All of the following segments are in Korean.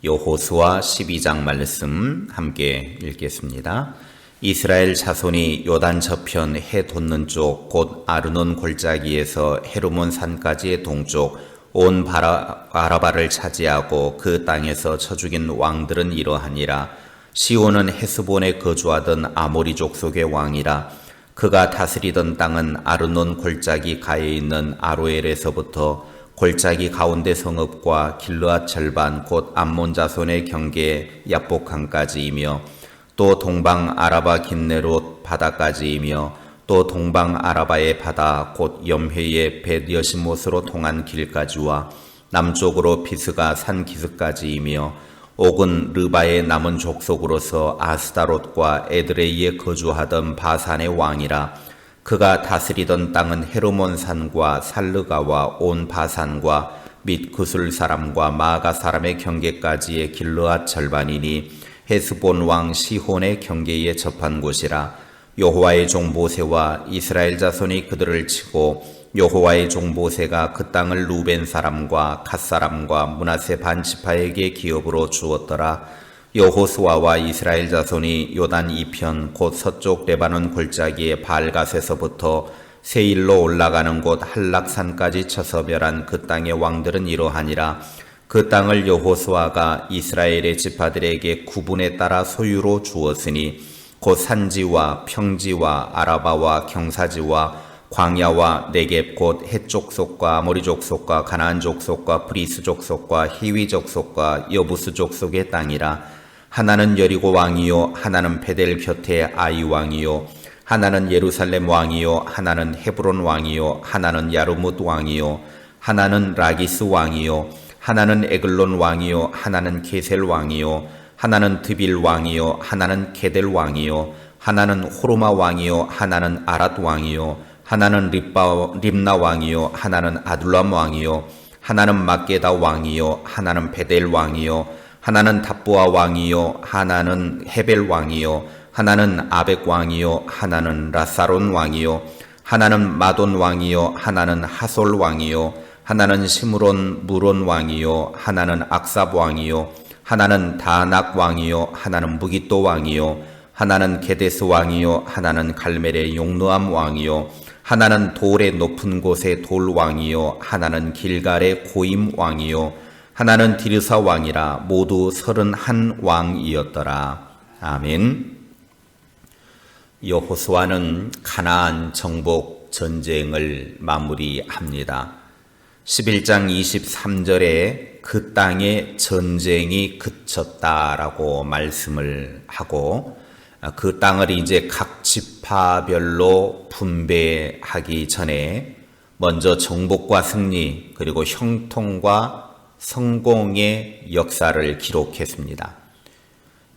여호수아 12장 말씀 함께 읽겠습니다. 이스라엘 자손이 요단 저편 해 돋는 쪽 곧 아르논 골짜기에서 헤르몬 산까지의 동쪽 온 아라바를 차지하고 그 땅에서 쳐 죽인 왕들은 이러하니라. 시온은 헤스본에 거주하던 아모리 족속의 왕이라. 그가 다스리던 땅은 아르논 골짜기 가에 있는 아로엘에서부터 골짜기 가운데 성읍과 길르앗 절반 곧 암몬 자손의 경계 야복강까지이며 또 동방 아라바 긴네롯 바다까지이며 또 동방 아라바의 바다 곧 염회의 벳 여시못으로 통한 길까지와 남쪽으로 비스가 산 기슭까지이며 옥은 르바의 남은 족속으로서 아스다롯과 에드레이에 거주하던 바산의 왕이라. 그가 다스리던 땅은 헤르몬 산과 살르가와 온 바산과 및 구술 사람과 마가 사람의 경계까지의 길르앗 절반이니 헤스본 왕 시혼의 경계에 접한 곳이라. 여호와의 종 모세와 이스라엘 자손이 그들을 치고 여호와의 종 모세가 그 땅을 루벤 사람과 갓 사람과 므낫세 반 지파에게 기업으로 주었더라. 여호수아와 이스라엘 자손이 요단 이편 곧 서쪽 레바논 골짜기의 발갓에서부터 세일로 올라가는 곳 할락산까지 쳐서 멸한 그 땅의 왕들은 이러하니라. 그 땅을 여호수아가 이스라엘의 지파들에게 구분에 따라 소유로 주었으니 곧 산지와 평지와 아라바와 경사지와 광야와 네겝 곧 헷 족속과 아모리 족속과 가나안 족속과 브리스 족속과 히위 족속과 여부스 족속의 땅이라. 하나는 여리고 왕이요 하나는 베델 곁에 아이 왕이요 하나는 예루살렘 왕이요 하나는 헤브론 왕이요 하나는 야르뭇 왕이요 하나는 라기스 왕이요 하나는 에글론 왕이요 하나는 게셀 왕이요 하나는 드빌 왕이요 하나는 게델 왕이요 하나는 호르마 왕이요 하나는 아랏 왕이요 하나는 립나 왕이요 하나는 아둘람 왕이요 하나는 막게다 왕이요 하나는 베델 왕이요 하나는 답보아 왕이요 하나는 헤벨 왕이요 하나는 아벡 왕이요 하나는 라사론 왕이요 하나는 마돈 왕이요 하나는 하솔 왕이요 하나는 시므론 무론 왕이요 하나는 악삽 왕이요 하나는 다낙 왕이요 하나는 무기또 왕이요 하나는 게데스 왕이요 하나는 갈멜의 용르암 왕이요 하나는 돌의 높은 곳의 돌 왕이요 하나는 길갈의 고임 왕이요 하나는 디르사 왕이라. 모두 31 왕이었더라. 아멘. 여호수아는 가나안 정복 전쟁을 마무리합니다. 11장 23절에 그 땅에 전쟁이 그쳤다라고 말씀을 하고 그 땅을 이제 각 지파별로 분배하기 전에 먼저 정복과 승리 그리고 형통과 성공의 역사를 기록했습니다.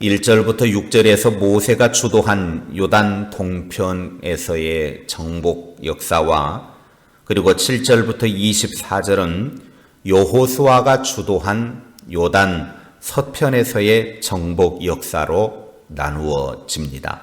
1절부터 6절에서 모세가 주도한 요단 동편에서의 정복 역사와 그리고 7절부터 24절은 여호수아가 주도한 요단 서편에서의 정복 역사로 나누어집니다.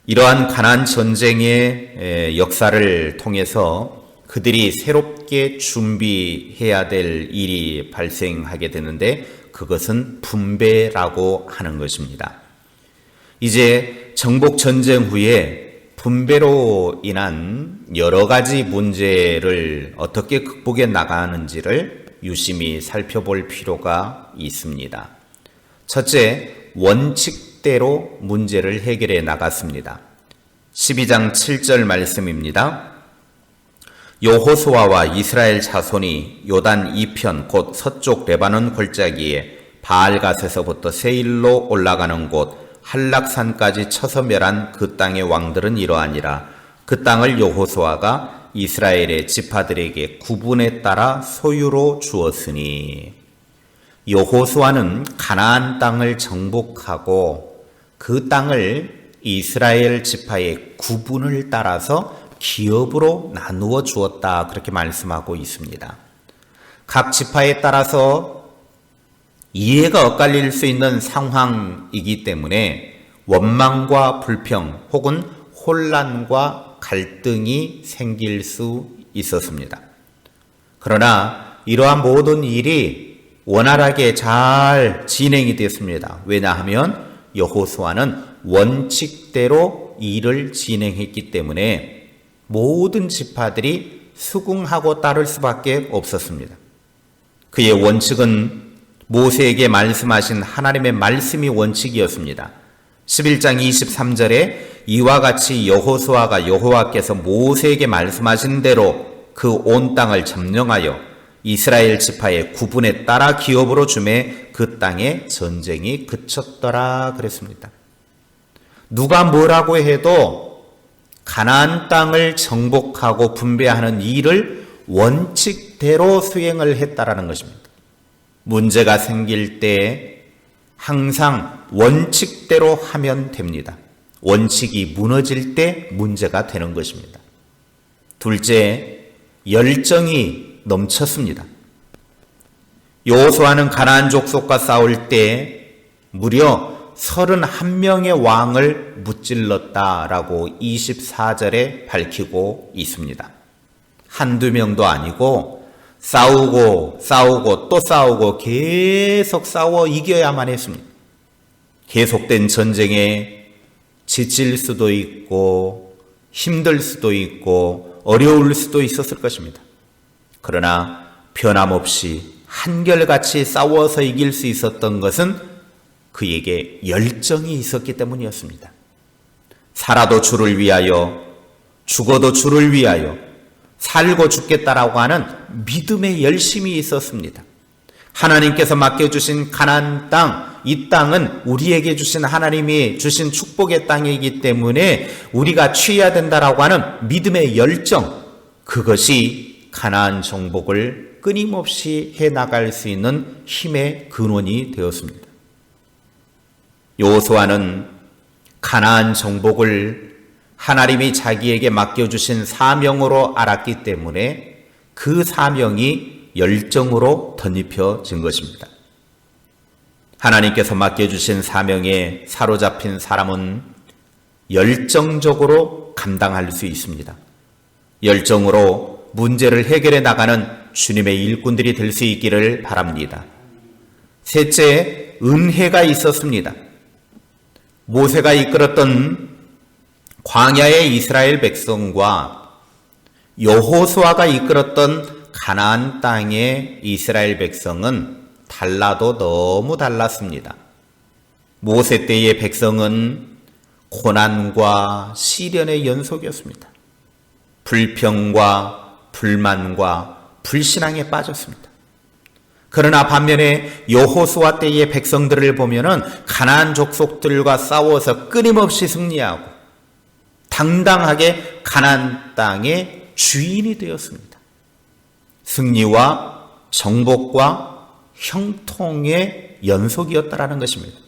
이러한 가나안 전쟁의 역사를 통해서 그들이 새롭게 준비해야 될 일이 발생하게 되는데 그것은 분배라고 하는 것입니다. 이제 정복 전쟁 후에 분배로 인한 여러 가지 문제를 어떻게 극복해 나가는지를 유심히 살펴볼 필요가 있습니다. 첫째, 원칙대로 문제를 해결해 나갔습니다. 12장 7절 말씀입니다. 여호수아와 이스라엘 자손이 요단 이편 곧 서쪽 레바논 골짜기에 바알갓에서부터 세일로 올라가는 곳 할락산까지 쳐서 멸한 그 땅의 왕들은 이러하니라. 그 땅을 여호수아가 이스라엘의 지파들에게 구분에 따라 소유로 주었으니. 여호수아는 가나안 땅을 정복하고 그 땅을 이스라엘 지파의 구분을 따라서 기업으로 나누어 주었다 그렇게 말씀하고 있습니다. 각 지파에 따라서 이해가 엇갈릴 수 있는 상황이기 때문에 원망과 불평 혹은 혼란과 갈등이 생길 수 있었습니다. 그러나 이러한 모든 일이 원활하게 잘 진행이 됐습니다. 왜냐하면 여호수아는 원칙대로 일을 진행했기 때문에 모든 지파들이 수긍하고 따를 수밖에 없었습니다. 그의 원칙은 모세에게 말씀하신 하나님의 말씀이 원칙이었습니다. 11장 23절에 이와 같이 여호수아가 여호와께서 모세에게 말씀하신 대로 그 온 땅을 점령하여 이스라엘 지파의 구분에 따라 기업으로 주매 그 땅에 전쟁이 그쳤더라 그랬습니다. 누가 뭐라고 해도 가나안 땅을 정복하고 분배하는 일을 원칙대로 수행을 했다라는 것입니다. 문제가 생길 때 항상 원칙대로 하면 됩니다. 원칙이 무너질 때 문제가 되는 것입니다. 둘째, 열정이 넘쳤습니다. 여호수아는 가나안 족속과 싸울 때 무려 31명의 왕을 무찔렀다라고 24절에 밝히고 있습니다. 한두 명도 아니고 싸우고 또 싸우고 계속 싸워 이겨야만 했습니다. 계속된 전쟁에 지칠 수도 있고 힘들 수도 있고 어려울 수도 있었을 것입니다. 그러나 변함없이 한결같이 싸워서 이길 수 있었던 것은 그에게 열정이 있었기 때문이었습니다. 살아도 주를 위하여 죽어도 주를 위하여 살고 죽겠다라고 하는 믿음의 열심이 있었습니다. 하나님께서 맡겨주신 가나안 땅, 이 땅은 우리에게 주신 하나님이 주신 축복의 땅이기 때문에 우리가 취해야 된다라고 하는 믿음의 열정, 그것이 가나안 정복을 끊임없이 해나갈 수 있는 힘의 근원이 되었습니다. 여호수아는 가나안 정복을 하나님이 자기에게 맡겨주신 사명으로 알았기 때문에 그 사명이 열정으로 덧입혀진 것입니다. 하나님께서 맡겨주신 사명에 사로잡힌 사람은 열정적으로 감당할 수 있습니다. 열정으로 문제를 해결해 나가는 주님의 일꾼들이 될 수 있기를 바랍니다. 셋째, 은혜가 있었습니다. 모세가 이끌었던 광야의 이스라엘 백성과 여호수아가 이끌었던 가나안 땅의 이스라엘 백성은 달라도 너무 달랐습니다. 모세 때의 백성은 고난과 시련의 연속이었습니다. 불평과 불만과 불신앙에 빠졌습니다. 그러나 반면에 여호수아 때의 백성들을 보면은 가나안 족속들과 싸워서 끊임없이 승리하고 당당하게 가나안 땅의 주인이 되었습니다. 승리와 정복과 형통의 연속이었다라는 것입니다.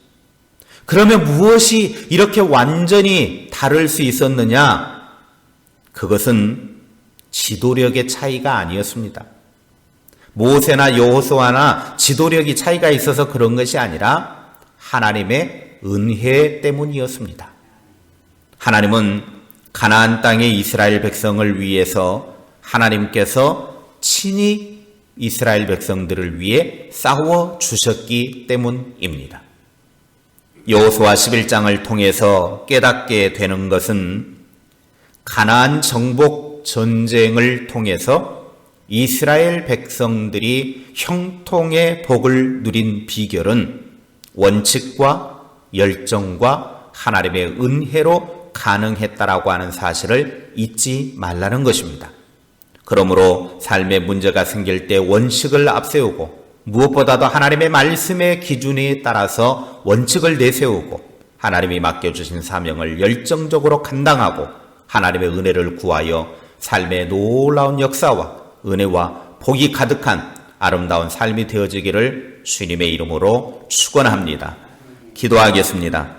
그러면 무엇이 이렇게 완전히 다를 수 있었느냐? 그것은 지도력의 차이가 아니었습니다. 모세나 여호수아나 지도력이 차이가 있어서 그런 것이 아니라 하나님의 은혜 때문이었습니다. 하나님은 가나안 땅의 이스라엘 백성을 위해서 하나님께서 친히 이스라엘 백성들을 위해 싸워 주셨기 때문입니다. 여호수아 11장을 통해서 깨닫게 되는 것은 가나안 정복 전쟁을 통해서 이스라엘 백성들이 형통의 복을 누린 비결은 원칙과 열정과 하나님의 은혜로 가능했다라고 하는 사실을 잊지 말라는 것입니다. 그러므로 삶에 문제가 생길 때 원칙을 앞세우고 무엇보다도 하나님의 말씀의 기준에 따라서 원칙을 내세우고 하나님이 맡겨주신 사명을 열정적으로 감당하고 하나님의 은혜를 구하여 삶의 놀라운 역사와 은혜와 복이 가득한 아름다운 삶이 되어지기를 주님의 이름으로 축원합니다. 기도하겠습니다.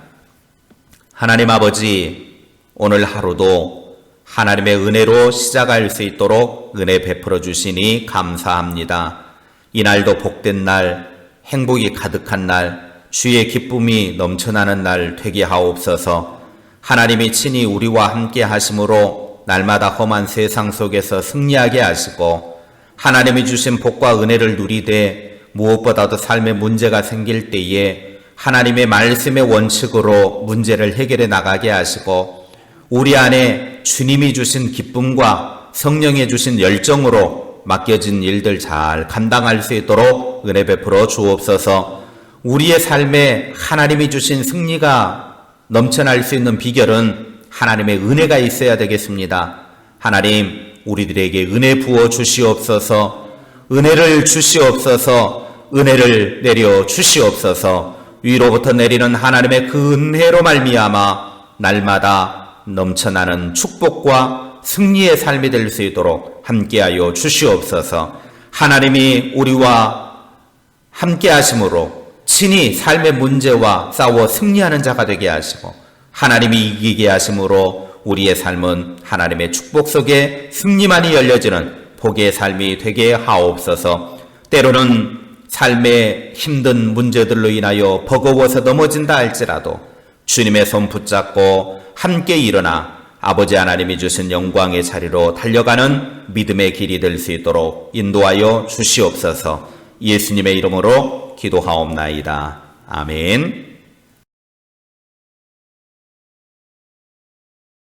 하나님 아버지, 오늘 하루도 하나님의 은혜로 시작할 수 있도록 은혜 베풀어 주시니 감사합니다. 이날도 복된 날, 행복이 가득한 날, 주의 기쁨이 넘쳐나는 날 되게 하옵소서. 하나님이 친히 우리와 함께 하심으로 날마다 험한 세상 속에서 승리하게 하시고 하나님이 주신 복과 은혜를 누리되 무엇보다도 삶에 문제가 생길 때에 하나님의 말씀의 원칙으로 문제를 해결해 나가게 하시고 우리 안에 주님이 주신 기쁨과 성령이 주신 열정으로 맡겨진 일들 잘 감당할 수 있도록 은혜 베풀어 주옵소서. 우리의 삶에 하나님이 주신 승리가 넘쳐날 수 있는 비결은 하나님의 은혜가 있어야 되겠습니다. 하나님, 우리들에게 은혜 부어 주시옵소서. 은혜를 주시옵소서. 은혜를 내려 주시옵소서. 위로부터 내리는 하나님의 그 은혜로 말미암아 날마다 넘쳐나는 축복과 승리의 삶이 될 수 있도록 함께하여 주시옵소서. 하나님이 우리와 함께하심으로 친히 삶의 문제와 싸워 승리하는 자가 되게 하시고 하나님이 이기게 하심으로 우리의 삶은 하나님의 축복 속에 승리만이 열려지는 복의 삶이 되게 하옵소서. 때로는 삶의 힘든 문제들로 인하여 버거워서 넘어진다 할지라도 주님의 손 붙잡고 함께 일어나 아버지 하나님이 주신 영광의 자리로 달려가는 믿음의 길이 될 수 있도록 인도하여 주시옵소서. 예수님의 이름으로 기도하옵나이다. 아멘.